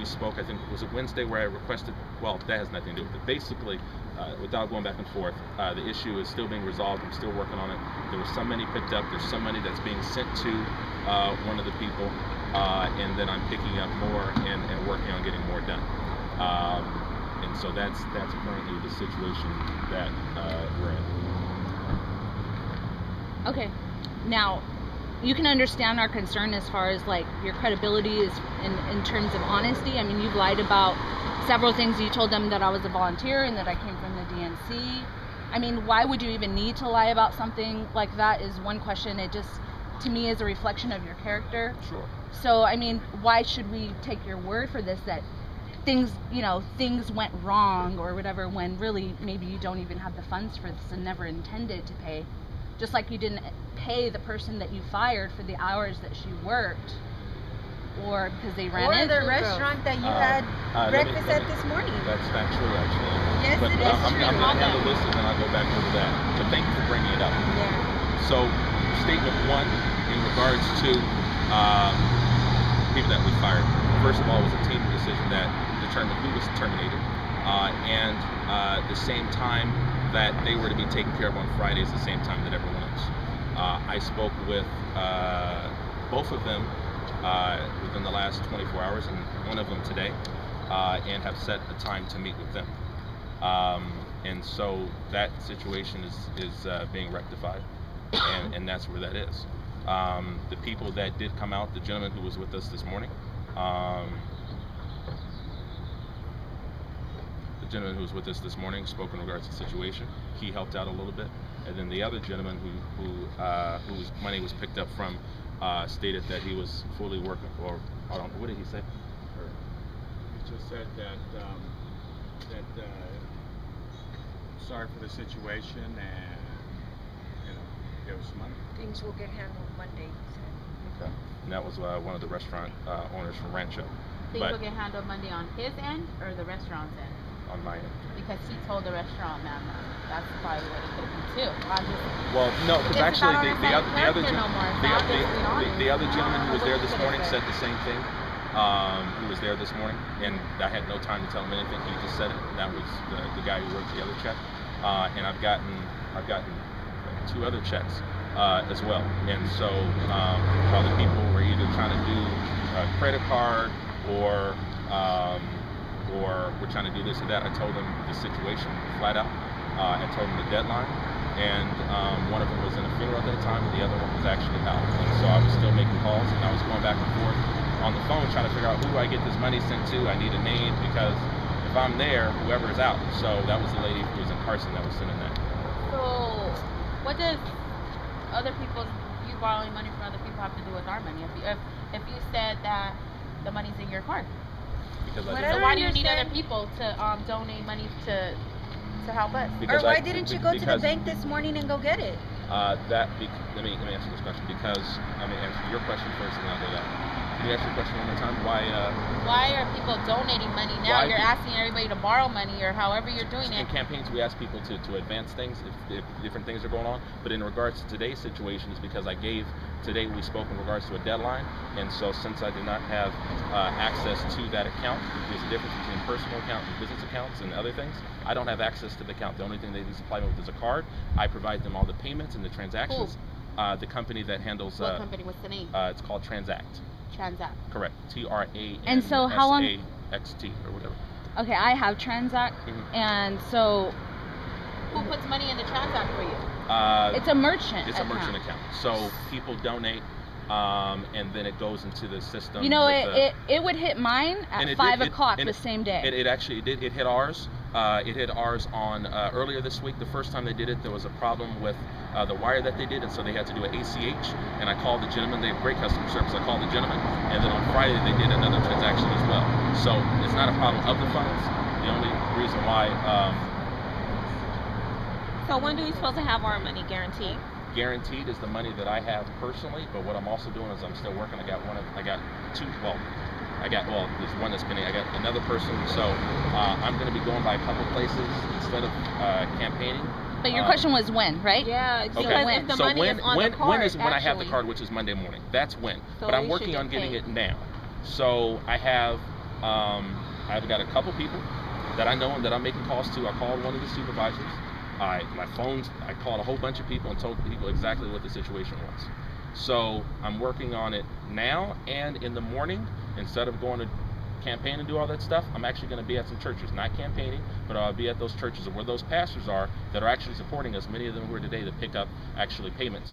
we spoke, I think, was it Wednesday, where I requested, well, that has nothing to do with it. Basically, without going back and forth, the issue is still being resolved. I'm still working on it. There was some money picked up. There's some money that's being sent to one of the people, and then I'm picking up more and working on getting more done. And so that's currently the situation that we're in. Okay, now you can understand our concern as far as like your credibility is in terms of honesty. I mean, you've lied about several things. You told them that I was a volunteer and that I came from the DNC. I mean, why would you even need to lie about something like that is one question. It just, to me, is a reflection of your character. Sure. So, I mean, why should we take your word for this, that things went wrong or whatever, when really maybe you don't even have the funds for this and never intended to pay? Just like you didn't pay the person that you fired for the hours that she worked, or because they ran into the restaurant that you had breakfast at this morning. That's not true, actually. Yes, but it is true. I'm going to handle this and then I'll go back over that. But thank you for bringing it up. Yeah. So, statement one, in regards to people that we fired. First of all, it was a team decision that determined who was terminated, and the same time that they were to be taken care of on Fridays, the same time that everyone else. I spoke with both of them within the last 24 hours, and one of them today, and have set a time to meet with them. And so that situation is being rectified, and that's where that is. The people that did come out, the gentleman who was with us this morning, spoke in regards to the situation. He helped out a little bit, and then the other gentleman whose money was picked up from stated that he was fully working. Or I don't know, what did he say? He just said that sorry for the situation, and give us some money. Things will get handled Monday. Okay. And that was one of the restaurant owners from Rancho. Things will get handled Monday on his end or the restaurant's end? On my end. Because he told the restaurant man that's probably what it could have been too. Well, no, because actually the other gentleman who was there this morning said the same thing. Who was there this morning, and I had no time to tell him anything. He just said it. And that was the guy who wrote the other check. And I've gotten 2 other checks as well. And so other people were either trying to do a credit card or we're trying to do this or that. I told them the situation flat out. I told them the deadline, and one of them was in a funeral at that time, and the other one was actually out. And so I was still making calls, and I was going back and forth on the phone trying to figure out who do I get this money sent to. I need a name, because if I'm there, whoever is out. So that was the lady who was in Carson that was sending that. So what does you borrowing money from other people have to do with our money? If you said that the money's in your card, because so why do you need other people to donate money to help us? Or why didn't you go to the bank this morning and go get it? Let me answer this question, because I'm going to answer your question first, and then I'll go that. Can you ask your question one more time? Why are people donating money now? You're asking everybody to borrow money, or however you're doing it. In campaigns, we ask people to advance things if different things are going on. But in regards to today's situation, is because today we spoke in regards to a deadline, and so since I did not have access to that account, there's a difference between personal account and business accounts and other things. I don't have access to the account. The only thing they supply me with is a card. I provide them all the payments and the transactions. The company that handles what company? What's the name? It's called Transact. Transact. Correct. TRANSAXT And so how long? or whatever. Okay, I have Transact, and so. Who puts money in the Transact for you? It's a merchant. It's a merchant account. So people donate, and then it goes into the system. You know, it would hit mine at 5 o'clock the same day. It actually did. It hit ours. It hit ours on earlier this week. The first time they did it, there was a problem with the wire that they did, and so they had to do an ACH. And I called the gentleman. They have great customer service. I called the gentleman, and then on Friday they did another transaction as well. So it's not a problem of the funds. The only reason why. So when do we supposed to have our money guaranteed? Guaranteed is the money that I have personally, but what I'm also doing is I'm still working. I got two. There's one that's pending. I got another person, so I'm going to be going by a couple places instead of campaigning. But your question was when, right? Yeah. Okay. If the money is on the card, when is when I have the card, which is Monday morning. That's when. So but I'm working on getting it now. So I have I've got a couple people that I know and that I'm making calls to. I called one of the supervisors. I called a whole bunch of people and told people exactly what the situation was. So I'm working on it now, and in the morning, instead of going to campaign and do all that stuff, I'm actually going to be at some churches, not campaigning, but I'll be at those churches where those pastors are that are actually supporting us, many of them who are today to pick up actually payments.